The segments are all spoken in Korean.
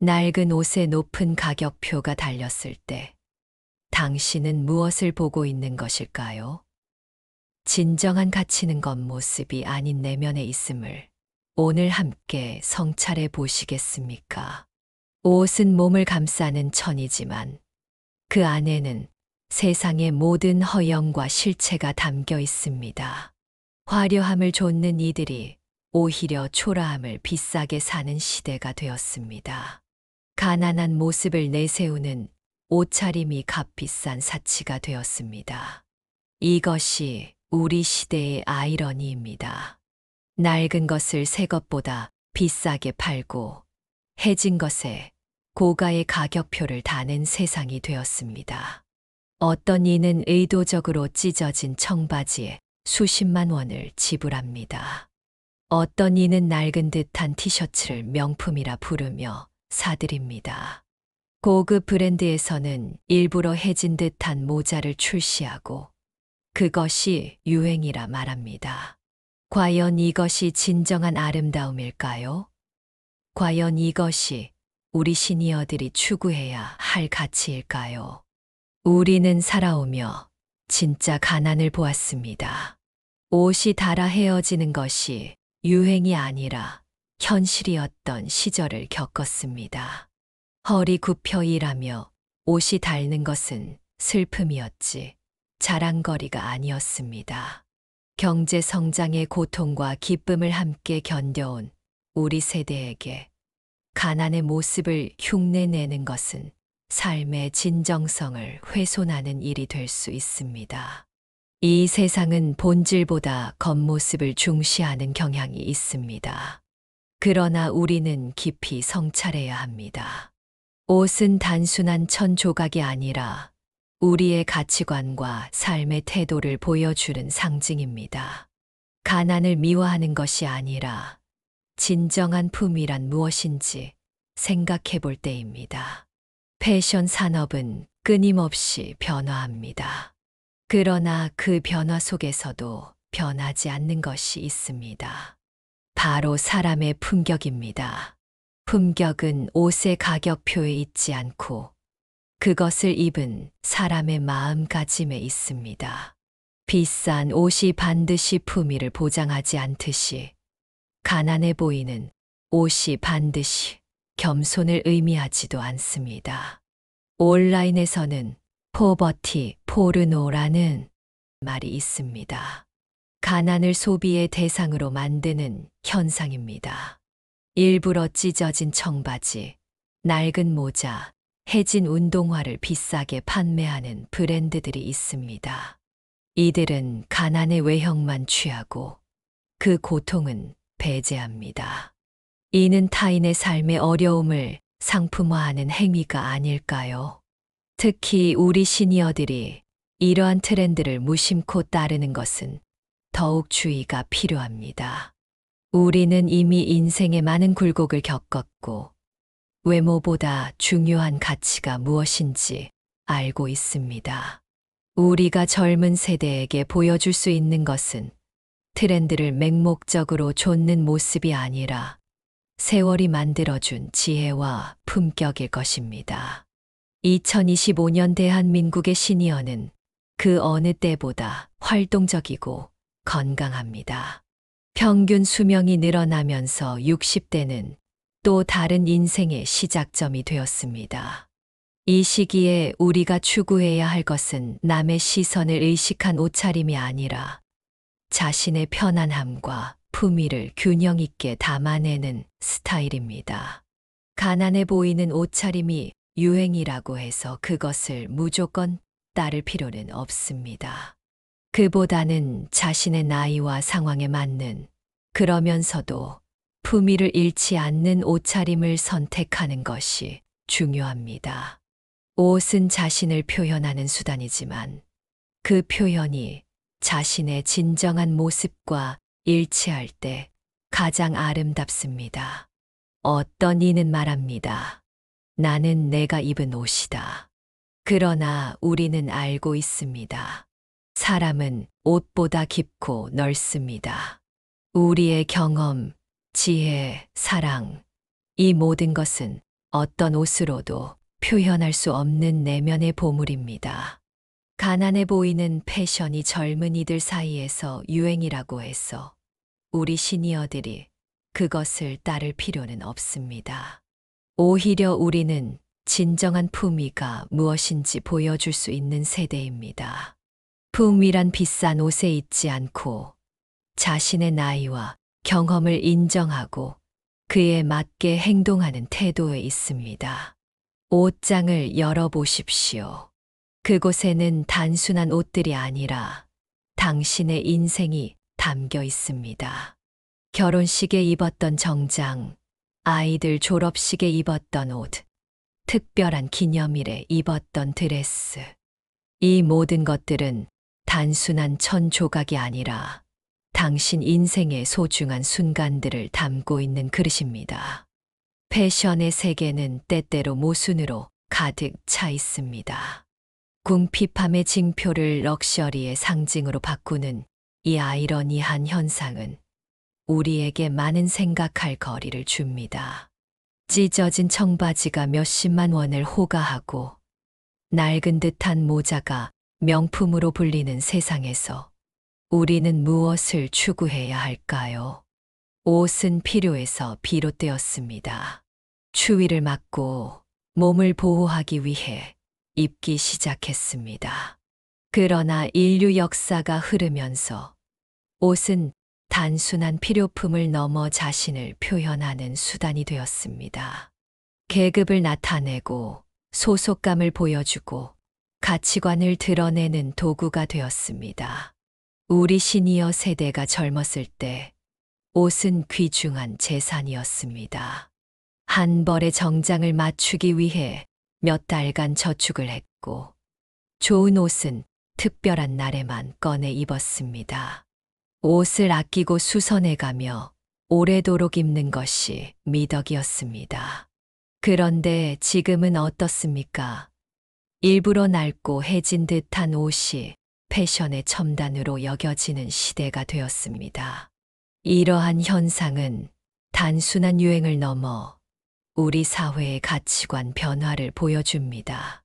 낡은 옷에 높은 가격표가 달렸을 때 당신은 무엇을 보고 있는 것일까요? 진정한 가치는 겉모습이 아닌 내면에 있음을 오늘 함께 성찰해 보시겠습니까? 옷은 몸을 감싸는 천이지만 그 안에는 세상의 모든 허영과 실체가 담겨 있습니다. 화려함을 좇는 이들이 오히려 초라함을 비싸게 사는 시대가 되었습니다. 가난한 모습을 내세우는 옷차림이 값비싼 사치가 되었습니다. 이것이 우리 시대의 아이러니입니다. 낡은 것을 새 것보다 비싸게 팔고 해진 것에 고가의 가격표를 다는 세상이 되었습니다. 어떤 이는 의도적으로 찢어진 청바지에 수십만 원을 지불합니다. 어떤 이는 낡은 듯한 티셔츠를 명품이라 부르며 사들입니다. 고급 브랜드에서는 일부러 해진 듯한 모자를 출시하고 그것이 유행이라 말합니다. 과연 이것이 진정한 아름다움일까요? 과연 이것이 우리 시니어들이 추구해야 할 가치일까요? 우리는 살아오며 진짜 가난을 보았습니다. 옷이 닳아 헤어지는 것이 유행이 아니라 현실이었던 시절을 겪었습니다. 허리 굽혀 일하며 옷이 닳는 것은 슬픔이었지 자랑거리가 아니었습니다. 경제 성장의 고통과 기쁨을 함께 견뎌온 우리 세대에게 가난의 모습을 흉내내는 것은 삶의 진정성을 훼손하는 일이 될 수 있습니다. 이 세상은 본질보다 겉모습을 중시하는 경향이 있습니다. 그러나 우리는 깊이 성찰해야 합니다. 옷은 단순한 천 조각이 아니라 우리의 가치관과 삶의 태도를 보여주는 상징입니다. 가난을 미화하는 것이 아니라 진정한 품위란 무엇인지 생각해 볼 때입니다. 패션 산업은 끊임없이 변화합니다. 그러나 그 변화 속에서도 변하지 않는 것이 있습니다. 바로 사람의 품격입니다. 품격은 옷의 가격표에 있지 않고 그것을 입은 사람의 마음가짐에 있습니다. 비싼 옷이 반드시 품위를 보장하지 않듯이 가난해 보이는 옷이 반드시 겸손을 의미하지도 않습니다. 온라인에서는 포버티 포르노라는 말이 있습니다. 가난을 소비의 대상으로 만드는 현상입니다. 일부러 찢어진 청바지, 낡은 모자, 해진 운동화를 비싸게 판매하는 브랜드들이 있습니다. 이들은 가난의 외형만 취하고 그 고통은 배제합니다. 이는 타인의 삶의 어려움을 상품화하는 행위가 아닐까요? 특히 우리 시니어들이 이러한 트렌드를 무심코 따르는 것은 더욱 주의가 필요합니다. 우리는 이미 인생의 많은 굴곡을 겪었고 외모보다 중요한 가치가 무엇인지 알고 있습니다. 우리가 젊은 세대에게 보여줄 수 있는 것은 트렌드를 맹목적으로 좇는 모습이 아니라 세월이 만들어준 지혜와 품격일 것입니다. 2025년 대한민국의 시니어는 그 어느 때보다 활동적이고 건강합니다. 평균 수명이 늘어나면서 60대는 또 다른 인생의 시작점이 되었습니다. 이 시기에 우리가 추구해야 할 것은 남의 시선을 의식한 옷차림이 아니라 자신의 편안함과 품위를 균형 있게 담아내는 스타일입니다. 가난해 보이는 옷차림이 유행이라고 해서 그것을 무조건 따를 필요는 없습니다. 그보다는 자신의 나이와 상황에 맞는 그러면서도 품위를 잃지 않는 옷차림을 선택하는 것이 중요합니다. 옷은 자신을 표현하는 수단이지만 그 표현이 자신의 진정한 모습과 일치할 때 가장 아름답습니다. 어떤 이는 말합니다. 나는 내가 입은 옷이다. 그러나 우리는 알고 있습니다. 사람은 옷보다 깊고 넓습니다. 우리의 경험, 지혜, 사랑, 이 모든 것은 어떤 옷으로도 표현할 수 없는 내면의 보물입니다. 가난해 보이는 패션이 젊은이들 사이에서 유행이라고 해서 우리 시니어들이 그것을 따를 필요는 없습니다. 오히려 우리는 진정한 품위가 무엇인지 보여줄 수 있는 세대입니다. 품위란 비싼 옷에 있지 않고 자신의 나이와 경험을 인정하고 그에 맞게 행동하는 태도에 있습니다. 옷장을 열어보십시오. 그곳에는 단순한 옷들이 아니라 당신의 인생이 담겨 있습니다. 결혼식에 입었던 정장, 아이들 졸업식에 입었던 옷, 특별한 기념일에 입었던 드레스. 이 모든 것들은 단순한 천 조각이 아니라 당신 인생의 소중한 순간들을 담고 있는 그릇입니다. 패션의 세계는 때때로 모순으로 가득 차 있습니다. 궁핍함의 징표를 럭셔리의 상징으로 바꾸는 이 아이러니한 현상은 우리에게 많은 생각할 거리를 줍니다. 찢어진 청바지가 몇십만 원을 호가하고 낡은 듯한 모자가 명품으로 불리는 세상에서 우리는 무엇을 추구해야 할까요? 옷은 필요해서 비롯되었습니다. 추위를 막고 몸을 보호하기 위해 입기 시작했습니다. 그러나 인류 역사가 흐르면서 옷은 단순한 필요품을 넘어 자신을 표현하는 수단이 되었습니다. 계급을 나타내고 소속감을 보여주고 가치관을 드러내는 도구가 되었습니다. 우리 시니어 세대가 젊었을 때 옷은 귀중한 재산이었습니다. 한 벌의 정장을 맞추기 위해 몇 달간 저축을 했고 좋은 옷은 특별한 날에만 꺼내 입었습니다. 옷을 아끼고 수선해가며 오래도록 입는 것이 미덕이었습니다. 그런데 지금은 어떻습니까? 일부러 낡고 해진 듯한 옷이 패션의 첨단으로 여겨지는 시대가 되었습니다. 이러한 현상은 단순한 유행을 넘어 우리 사회의 가치관 변화를 보여줍니다.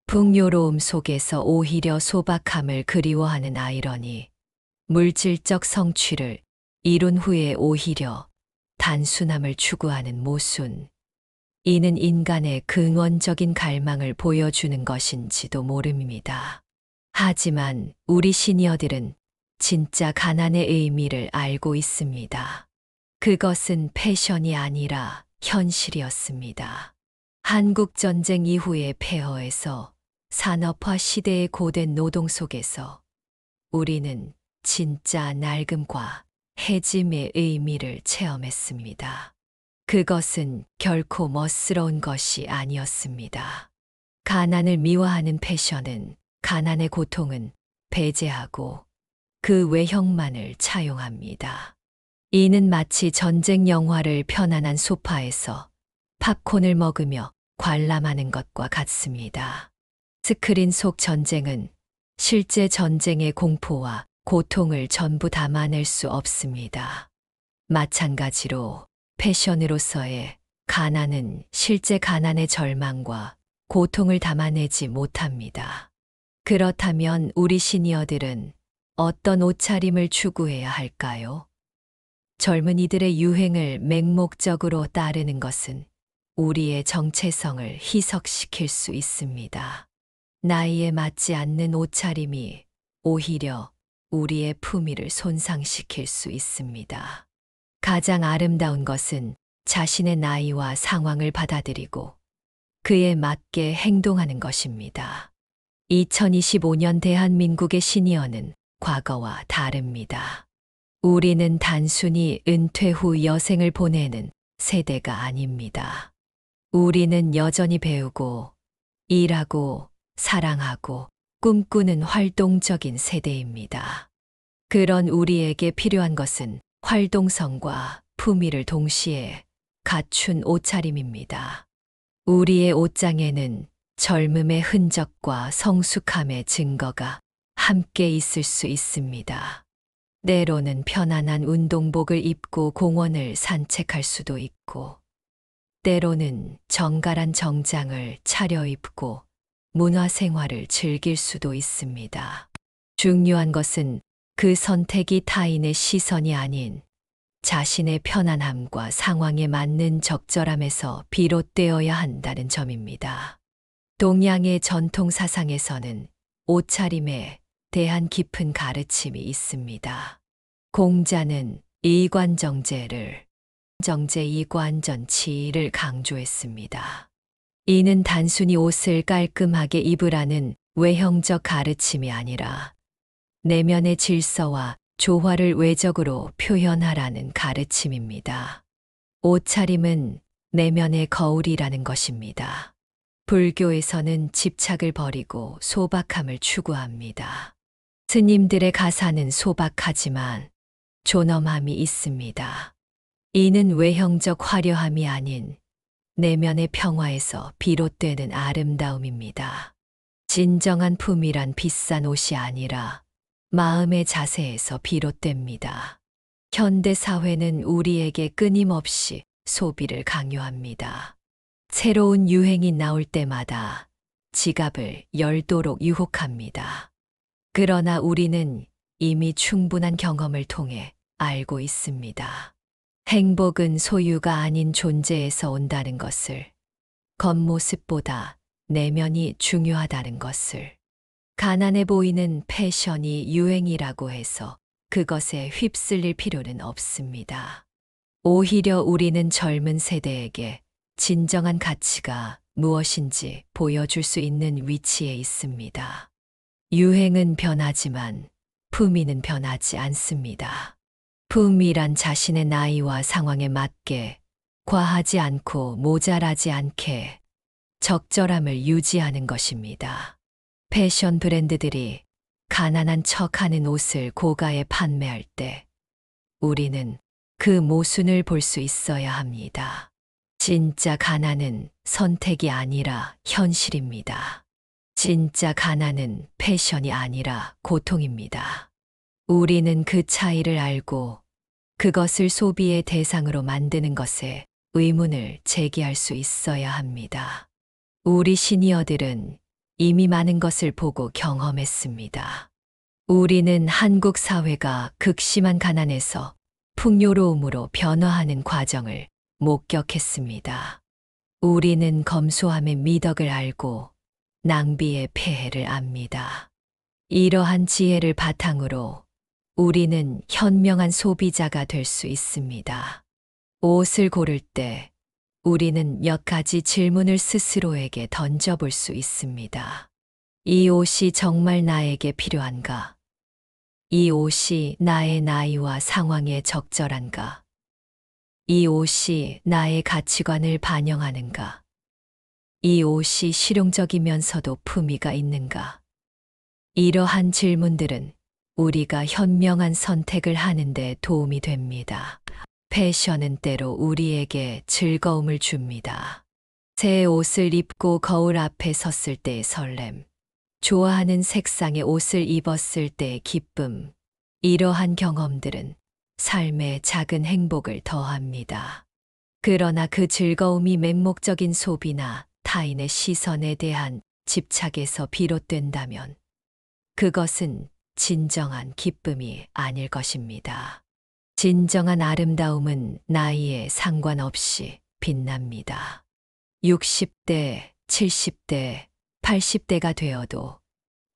풍요로움 속에서 오히려 소박함을 그리워하는 아이러니, 물질적 성취를 이룬 후에 오히려 단순함을 추구하는 모순. 이는 인간의 근원적인 갈망을 보여주는 것인지도 모릅니다. 하지만 우리 시니어들은 진짜 가난의 의미를 알고 있습니다. 그것은 패션이 아니라 현실이었습니다. 한국전쟁 이후의 폐허에서 산업화 시대의 고된 노동 속에서 우리는 진짜 낡음과 해짐의 의미를 체험했습니다. 그것은 결코 멋스러운 것이 아니었습니다. 가난을 미화하는 패션은 가난의 고통은 배제하고 그 외형만을 차용합니다. 이는 마치 전쟁 영화를 편안한 소파에서 팝콘을 먹으며 관람하는 것과 같습니다. 스크린 속 전쟁은 실제 전쟁의 공포와 고통을 전부 담아낼 수 없습니다. 마찬가지로 패션으로서의 가난은 실제 가난의 절망과 고통을 담아내지 못합니다. 그렇다면 우리 시니어들은 어떤 옷차림을 추구해야 할까요? 젊은이들의 유행을 맹목적으로 따르는 것은 우리의 정체성을 희석시킬 수 있습니다. 나이에 맞지 않는 옷차림이 오히려 우리의 품위를 손상시킬 수 있습니다. 가장 아름다운 것은 자신의 나이와 상황을 받아들이고 그에 맞게 행동하는 것입니다. 2025년 대한민국의 시니어는 과거와 다릅니다. 우리는 단순히 은퇴 후 여생을 보내는 세대가 아닙니다. 우리는 여전히 배우고, 일하고, 사랑하고, 꿈꾸는 활동적인 세대입니다. 그런 우리에게 필요한 것은 활동성과 품위를 동시에 갖춘 옷차림입니다. 우리의 옷장에는 젊음의 흔적과 성숙함의 증거가 함께 있을 수 있습니다. 때로는 편안한 운동복을 입고 공원을 산책할 수도 있고, 때로는 정갈한 정장을 차려입고 문화생활을 즐길 수도 있습니다. 중요한 것은 그 선택이 타인의 시선이 아닌 자신의 편안함과 상황에 맞는 적절함에서 비롯되어야 한다는 점입니다. 동양의 전통 사상에서는 옷차림에 대한 깊은 가르침이 있습니다. 공자는 이관정제를 정제 이관전치를 강조했습니다. 이는 단순히 옷을 깔끔하게 입으라는 외형적 가르침이 아니라 내면의 질서와 조화를 외적으로 표현하라는 가르침입니다. 옷차림은 내면의 거울이라는 것입니다. 불교에서는 집착을 버리고 소박함을 추구합니다. 스님들의 가사는 소박하지만 존엄함이 있습니다. 이는 외형적 화려함이 아닌 내면의 평화에서 비롯되는 아름다움입니다. 진정한 품이란 비싼 옷이 아니라 마음의 자세에서 비롯됩니다. 현대 사회는 우리에게 끊임없이 소비를 강요합니다. 새로운 유행이 나올 때마다 지갑을 열도록 유혹합니다. 그러나 우리는 이미 충분한 경험을 통해 알고 있습니다. 행복은 소유가 아닌 존재에서 온다는 것을, 겉모습보다 내면이 중요하다는 것을. 가난해 보이는 패션이 유행이라고 해서 그것에 휩쓸릴 필요는 없습니다. 오히려 우리는 젊은 세대에게 진정한 가치가 무엇인지 보여줄 수 있는 위치에 있습니다. 유행은 변하지만 품위는 변하지 않습니다. 품위란 자신의 나이와 상황에 맞게 과하지 않고 모자라지 않게 적절함을 유지하는 것입니다. 패션 브랜드들이 가난한 척하는 옷을 고가에 판매할 때 우리는 그 모순을 볼 수 있어야 합니다. 진짜 가난은 선택이 아니라 현실입니다. 진짜 가난은 패션이 아니라 고통입니다. 우리는 그 차이를 알고 그것을 소비의 대상으로 만드는 것에 의문을 제기할 수 있어야 합니다. 우리 시니어들은 이미 많은 것을 보고 경험했습니다. 우리는 한국 사회가 극심한 가난에서 풍요로움으로 변화하는 과정을 목격했습니다. 우리는 검소함의 미덕을 알고 낭비의 폐해를 압니다. 이러한 지혜를 바탕으로 우리는 현명한 소비자가 될 수 있습니다. 옷을 고를 때 우리는 몇 가지 질문을 스스로에게 던져볼 수 있습니다. 이 옷이 정말 나에게 필요한가? 이 옷이 나의 나이와 상황에 적절한가? 이 옷이 나의 가치관을 반영하는가? 이 옷이 실용적이면서도 품위가 있는가? 이러한 질문들은 우리가 현명한 선택을 하는 데 도움이 됩니다. 패션은 때로 우리에게 즐거움을 줍니다. 새 옷을 입고 거울 앞에 섰을 때의 설렘, 좋아하는 색상의 옷을 입었을 때의 기쁨, 이러한 경험들은 삶의 작은 행복을 더합니다. 그러나 그 즐거움이 맹목적인 소비나 타인의 시선에 대한 집착에서 비롯된다면 그것은 진정한 기쁨이 아닐 것입니다. 진정한 아름다움은 나이에 상관없이 빛납니다. 60대, 70대, 80대가 되어도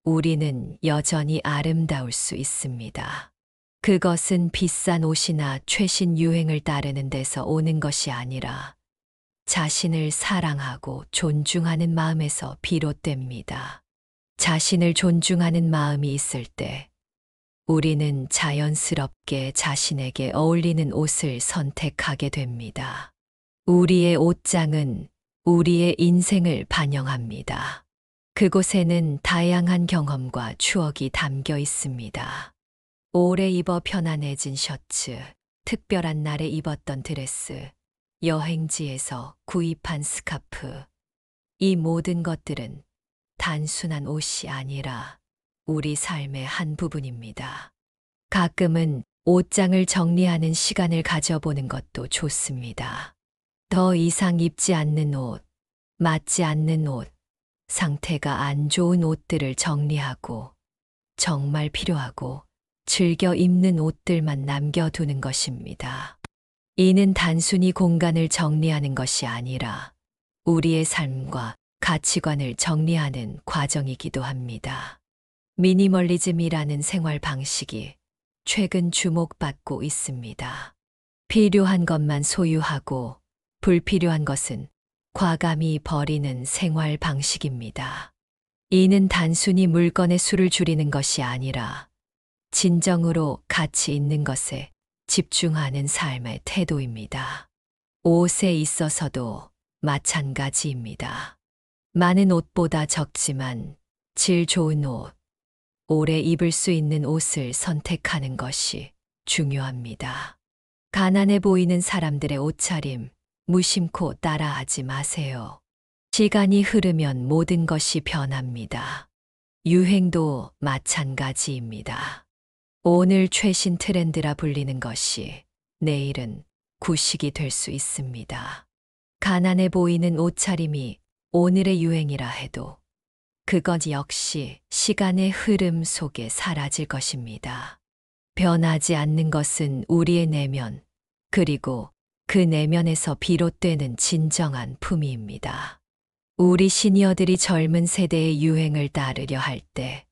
우리는 여전히 아름다울 수 있습니다. 그것은 비싼 옷이나 최신 유행을 따르는 데서 오는 것이 아니라 자신을 사랑하고 존중하는 마음에서 비롯됩니다. 자신을 존중하는 마음이 있을 때 우리는 자연스럽게 자신에게 어울리는 옷을 선택하게 됩니다. 우리의 옷장은 우리의 인생을 반영합니다. 그곳에는 다양한 경험과 추억이 담겨 있습니다. 오래 입어 편안해진 셔츠, 특별한 날에 입었던 드레스, 여행지에서 구입한 스카프. 이 모든 것들은 단순한 옷이 아니라 우리 삶의 한 부분입니다. 가끔은 옷장을 정리하는 시간을 가져보는 것도 좋습니다. 더 이상 입지 않는 옷, 맞지 않는 옷, 상태가 안 좋은 옷들을 정리하고 정말 필요하고 즐겨 입는 옷들만 남겨두는 것입니다. 이는 단순히 공간을 정리하는 것이 아니라 우리의 삶과 가치관을 정리하는 과정이기도 합니다. 미니멀리즘이라는 생활 방식이 최근 주목받고 있습니다. 필요한 것만 소유하고 불필요한 것은 과감히 버리는 생활 방식입니다. 이는 단순히 물건의 수를 줄이는 것이 아니라 진정으로 가치 있는 것에 집중하는 삶의 태도입니다. 옷에 있어서도 마찬가지입니다. 많은 옷보다 적지만 질 좋은 옷, 오래 입을 수 있는 옷을 선택하는 것이 중요합니다. 가난해 보이는 사람들의 옷차림, 무심코 따라하지 마세요. 시간이 흐르면 모든 것이 변합니다. 유행도 마찬가지입니다. 오늘 최신 트렌드라 불리는 것이 내일은 구식이 될 수 있습니다. 가난해 보이는 옷차림이 오늘의 유행이라 해도 그것 역시 시간의 흐름 속에 사라질 것입니다. 변하지 않는 것은 우리의 내면, 그리고 그 내면에서 비롯되는 진정한 품위입니다. 우리 시니어들이 젊은 세대의 유행을 따르려 할 때,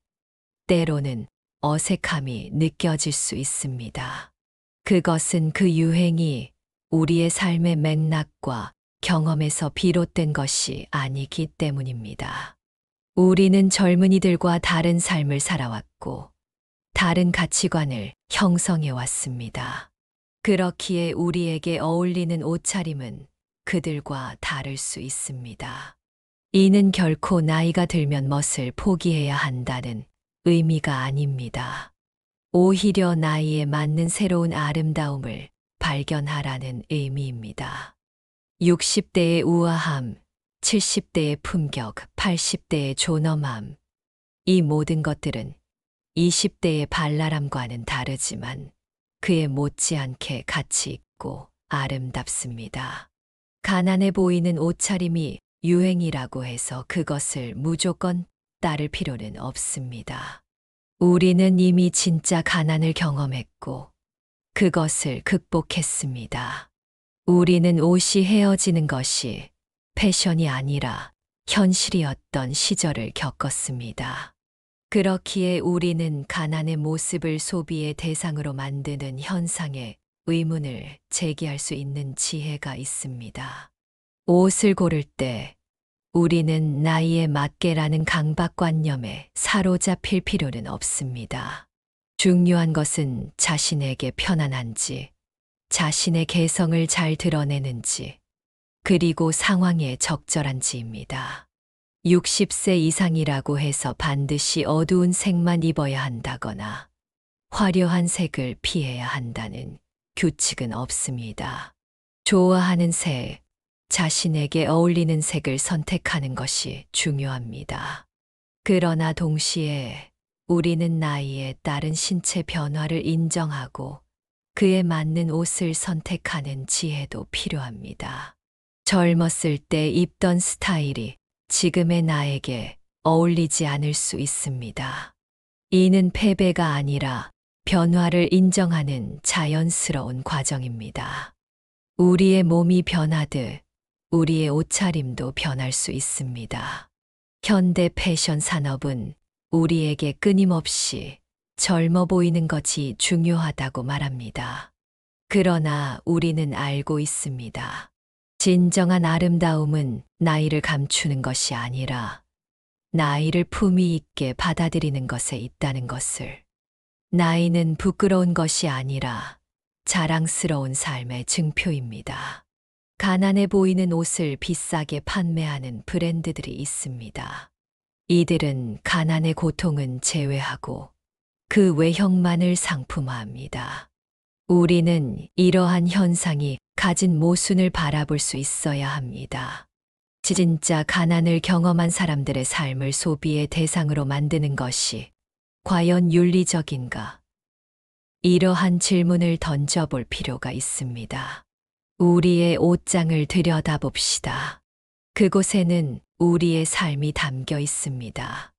때로는 어색함이 느껴질 수 있습니다. 그것은 그 유행이 우리의 삶의 맥락과 경험에서 비롯된 것이 아니기 때문입니다. 우리는 젊은이들과 다른 삶을 살아왔고, 다른 가치관을 형성해 왔습니다. 그렇기에 우리에게 어울리는 옷차림은 그들과 다를 수 있습니다. 이는 결코 나이가 들면 멋을 포기해야 한다는 의미가 아닙니다. 오히려 나이에 맞는 새로운 아름다움을 발견하라는 의미입니다. 60대의 우아함, 70대의 품격, 80대의 존엄함. 이 모든 것들은 20대의 발랄함과는 다르지만 그에 못지않게 가치 있고 아름답습니다. 가난해 보이는 옷차림이 유행이라고 해서 그것을 무조건 따를 필요는 없습니다. 우리는 이미 진짜 가난을 경험했고 그것을 극복했습니다. 우리는 옷이 헤어지는 것이 패션이 아니라 현실이었던 시절을 겪었습니다. 그렇기에 우리는 가난의 모습을 소비의 대상으로 만드는 현상에 의문을 제기할 수 있는 지혜가 있습니다. 옷을 고를 때 우리는 나이에 맞게라는 강박관념에 사로잡힐 필요는 없습니다. 중요한 것은 자신에게 편안한지, 자신의 개성을 잘 드러내는지, 그리고 상황에 적절한지입니다. 60세 이상이라고 해서 반드시 어두운 색만 입어야 한다거나 화려한 색을 피해야 한다는 규칙은 없습니다. 좋아하는 색, 자신에게 어울리는 색을 선택하는 것이 중요합니다. 그러나 동시에 우리는 나이에 따른 신체 변화를 인정하고 그에 맞는 옷을 선택하는 지혜도 필요합니다. 젊었을 때 입던 스타일이 지금의 나에게 어울리지 않을 수 있습니다. 이는 패배가 아니라 변화를 인정하는 자연스러운 과정입니다. 우리의 몸이 변하듯 우리의 옷차림도 변할 수 있습니다. 현대 패션 산업은 우리에게 끊임없이 젊어 보이는 것이 중요하다고 말합니다. 그러나 우리는 알고 있습니다. 진정한 아름다움은 나이를 감추는 것이 아니라 나이를 품위 있게 받아들이는 것에 있다는 것을. 나이는 부끄러운 것이 아니라 자랑스러운 삶의 증표입니다. 가난해 보이는 옷을 비싸게 판매하는 브랜드들이 있습니다. 이들은 가난의 고통은 제외하고 그 외형만을 상품화합니다. 우리는 이러한 현상이 가진 모순을 바라볼 수 있어야 합니다. 진짜 가난을 경험한 사람들의 삶을 소비의 대상으로 만드는 것이 과연 윤리적인가? 이러한 질문을 던져볼 필요가 있습니다. 우리의 옷장을 들여다봅시다. 그곳에는 우리의 삶이 담겨 있습니다.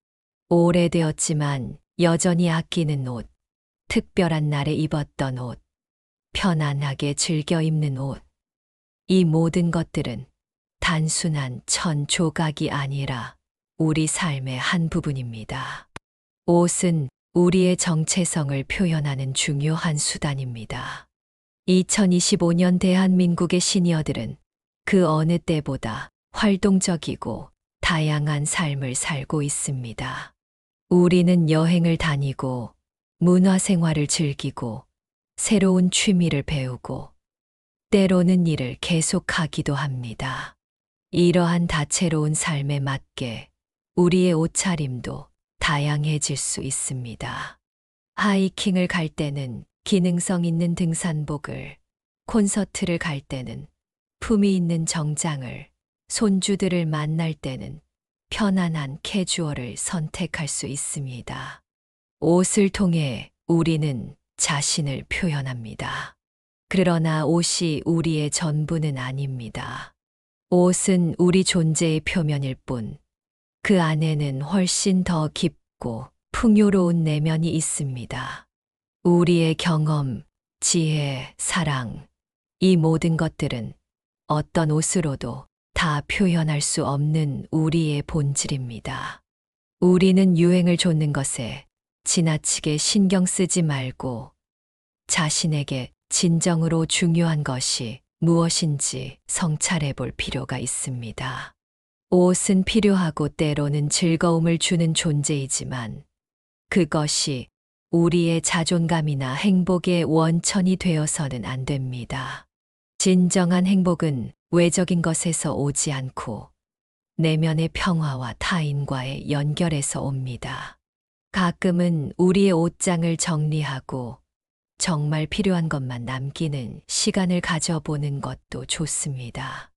오래되었지만 여전히 아끼는 옷, 특별한 날에 입었던 옷, 편안하게 즐겨 입는 옷. 이 모든 것들은 단순한 천 조각이 아니라 우리 삶의 한 부분입니다. 옷은 우리의 정체성을 표현하는 중요한 수단입니다. 2025년 대한민국의 시니어들은 그 어느 때보다 활동적이고 다양한 삶을 살고 있습니다. 우리는 여행을 다니고 문화생활을 즐기고 새로운 취미를 배우고 때로는 일을 계속하기도 합니다. 이러한 다채로운 삶에 맞게 우리의 옷차림도 다양해질 수 있습니다. 하이킹을 갈 때는 기능성 있는 등산복을, 콘서트를 갈 때는 품위 있는 정장을, 손주들을 만날 때는 편안한 캐주얼을 선택할 수 있습니다. 옷을 통해 우리는 자신을 표현합니다. 그러나 옷이 우리의 전부는 아닙니다. 옷은 우리 존재의 표면일 뿐, 그 안에는 훨씬 더 깊고 풍요로운 내면이 있습니다. 우리의 경험, 지혜, 사랑, 이 모든 것들은 어떤 옷으로도 다 표현할 수 없는 우리의 본질입니다. 우리는 유행을 좇는 것에 지나치게 신경 쓰지 말고 자신에게 진정으로 중요한 것이 무엇인지 성찰해 볼 필요가 있습니다. 옷은 필요하고 때로는 즐거움을 주는 존재이지만 그것이 우리의 자존감이나 행복의 원천이 되어서는 안 됩니다. 진정한 행복은 외적인 것에서 오지 않고 내면의 평화와 타인과의 연결에서 옵니다. 가끔은 우리의 옷장을 정리하고 정말 필요한 것만 남기는 시간을 가져보는 것도 좋습니다.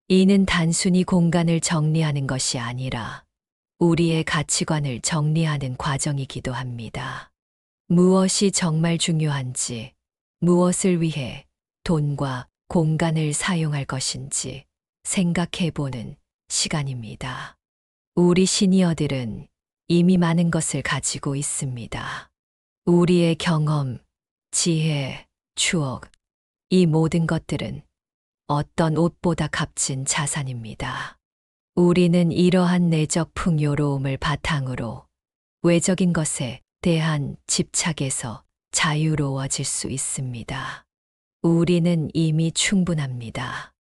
이는 단순히 공간을 정리하는 것이 아니라 우리의 가치관을 정리하는 과정이기도 합니다. 무엇이 정말 중요한지, 무엇을 위해 돈과 공간을 사용할 것인지 생각해 보는 시간입니다. 우리 시니어들은 이미 많은 것을 가지고 있습니다. 우리의 경험, 지혜, 추억, 이 모든 것들은 어떤 옷보다 값진 자산입니다. 우리는 이러한 내적 풍요로움을 바탕으로 외적인 것에 대한 집착에서 자유로워질 수 있습니다. 우리는 이미 충분합니다.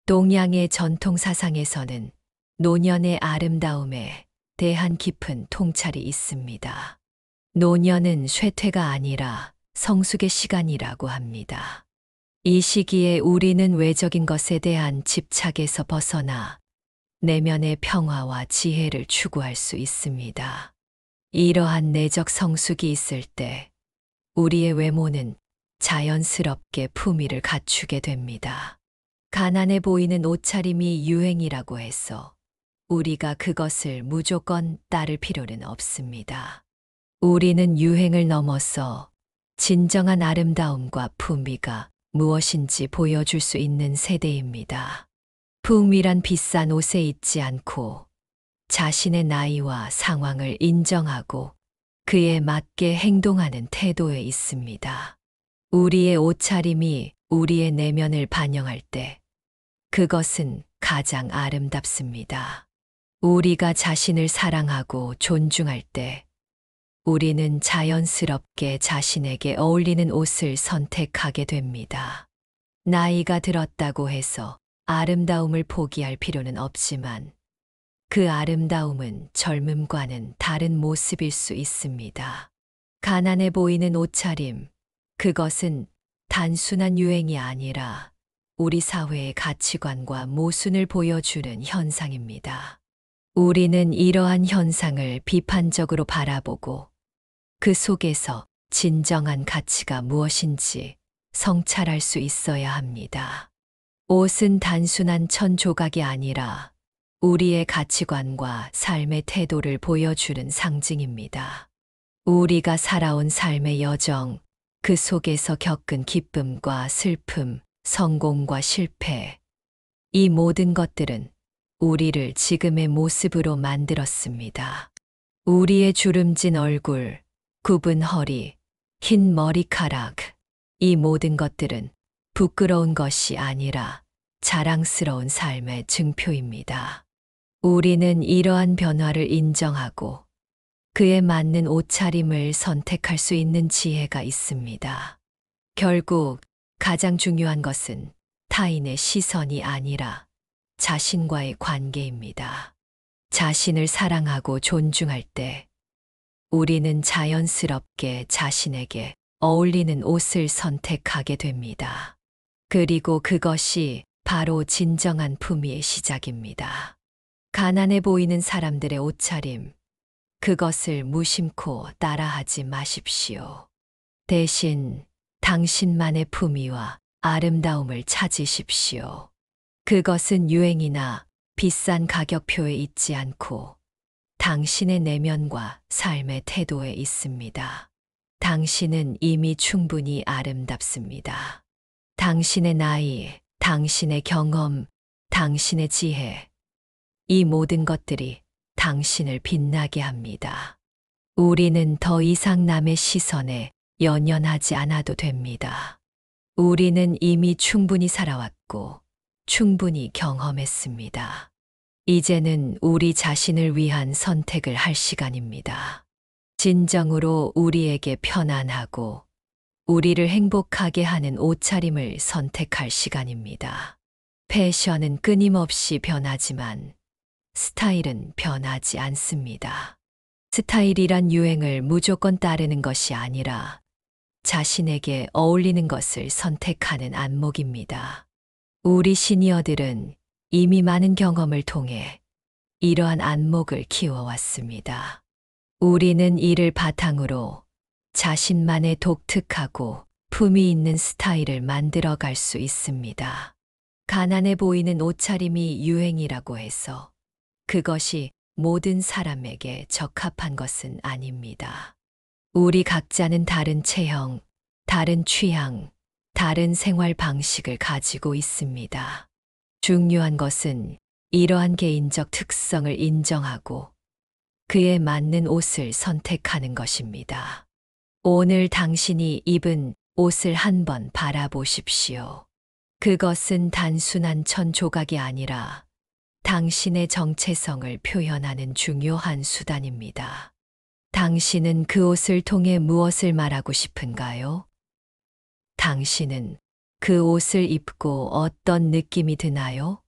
동양의 전통 사상에서는 노년의 아름다움에 대한 깊은 통찰이 있습니다. 노년은 쇠퇴가 아니라 성숙의 시간이라고 합니다. 이 시기에 우리는 외적인 것에 대한 집착에서 벗어나 내면의 평화와 지혜를 추구할 수 있습니다. 이러한 내적 성숙이 있을 때 우리의 외모는 자연스럽게 품위를 갖추게 됩니다. 가난해 보이는 옷차림이 유행이라고 해서 우리가 그것을 무조건 따를 필요는 없습니다. 우리는 유행을 넘어서 진정한 아름다움과 품위가 무엇인지 보여줄 수 있는 세대입니다. 품위란 비싼 옷에 있지 않고 자신의 나이와 상황을 인정하고 그에 맞게 행동하는 태도에 있습니다. 우리의 옷차림이 우리의 내면을 반영할 때 그것은 가장 아름답습니다. 우리가 자신을 사랑하고 존중할 때 우리는 자연스럽게 자신에게 어울리는 옷을 선택하게 됩니다. 나이가 들었다고 해서 아름다움을 포기할 필요는 없지만 그 아름다움은 젊음과는 다른 모습일 수 있습니다. 가난해 보이는 옷차림, 그것은 단순한 유행이 아니라 우리 사회의 가치관과 모순을 보여주는 현상입니다. 우리는 이러한 현상을 비판적으로 바라보고 그 속에서 진정한 가치가 무엇인지 성찰할 수 있어야 합니다. 옷은 단순한 천 조각이 아니라 우리의 가치관과 삶의 태도를 보여주는 상징입니다. 우리가 살아온 삶의 여정, 그 속에서 겪은 기쁨과 슬픔, 성공과 실패, 이 모든 것들은 우리를 지금의 모습으로 만들었습니다. 우리의 주름진 얼굴, 굽은 허리, 흰 머리카락, 이 모든 것들은 부끄러운 것이 아니라 자랑스러운 삶의 증표입니다. 우리는 이러한 변화를 인정하고 그에 맞는 옷차림을 선택할 수 있는 지혜가 있습니다. 결국 가장 중요한 것은 타인의 시선이 아니라 자신과의 관계입니다. 자신을 사랑하고 존중할 때 우리는 자연스럽게 자신에게 어울리는 옷을 선택하게 됩니다. 그리고 그것이 바로 진정한 품위의 시작입니다. 가난해 보이는 사람들의 옷차림, 그것을 무심코 따라하지 마십시오. 대신 당신만의 품위와 아름다움을 찾으십시오. 그것은 유행이나 비싼 가격표에 있지 않고 당신의 내면과 삶의 태도에 있습니다. 당신은 이미 충분히 아름답습니다. 당신의 나이, 당신의 경험, 당신의 지혜, 이 모든 것들이 당신을 빛나게 합니다. 우리는 더 이상 남의 시선에 연연하지 않아도 됩니다. 우리는 이미 충분히 살아왔고 충분히 경험했습니다. 이제는 우리 자신을 위한 선택을 할 시간입니다. 진정으로 우리에게 편안하고 우리를 행복하게 하는 옷차림을 선택할 시간입니다. 패션은 끊임없이 변하지만 스타일은 변하지 않습니다. 스타일이란 유행을 무조건 따르는 것이 아니라 자신에게 어울리는 것을 선택하는 안목입니다. 우리 시니어들은 이미 많은 경험을 통해 이러한 안목을 키워왔습니다. 우리는 이를 바탕으로 자신만의 독특하고 품위 있는 스타일을 만들어 갈 수 있습니다. 가난해 보이는 옷차림이 유행이라고 해서 그것이 모든 사람에게 적합한 것은 아닙니다. 우리 각자는 다른 체형, 다른 취향, 다른 생활 방식을 가지고 있습니다. 중요한 것은 이러한 개인적 특성을 인정하고 그에 맞는 옷을 선택하는 것입니다. 오늘 당신이 입은 옷을 한번 바라보십시오. 그것은 단순한 천 조각이 아니라 당신의 정체성을 표현하는 중요한 수단입니다. 당신은 그 옷을 통해 무엇을 말하고 싶은가요? 당신은 그 옷을 입고 어떤 느낌이 드나요?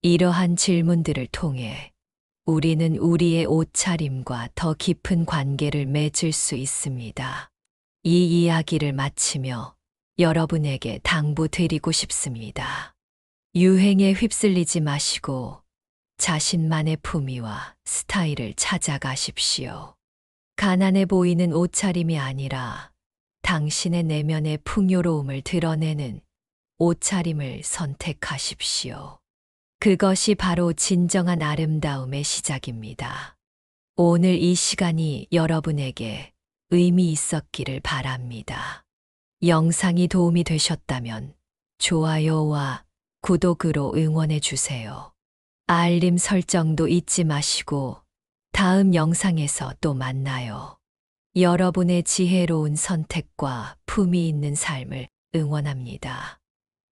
이러한 질문들을 통해 우리는 우리의 옷차림과 더 깊은 관계를 맺을 수 있습니다. 이 이야기를 마치며 여러분에게 당부드리고 싶습니다. 유행에 휩쓸리지 마시고 자신만의 품위와 스타일을 찾아가십시오. 가난해 보이는 옷차림이 아니라 당신의 내면의 풍요로움을 드러내는 옷차림을 선택하십시오. 그것이 바로 진정한 아름다움의 시작입니다. 오늘 이 시간이 여러분에게 의미 있었기를 바랍니다. 영상이 도움이 되셨다면 좋아요와 구독으로 응원해 주세요. 알림 설정도 잊지 마시고 다음 영상에서 또 만나요. 여러분의 지혜로운 선택과 품위 있는 삶을 응원합니다.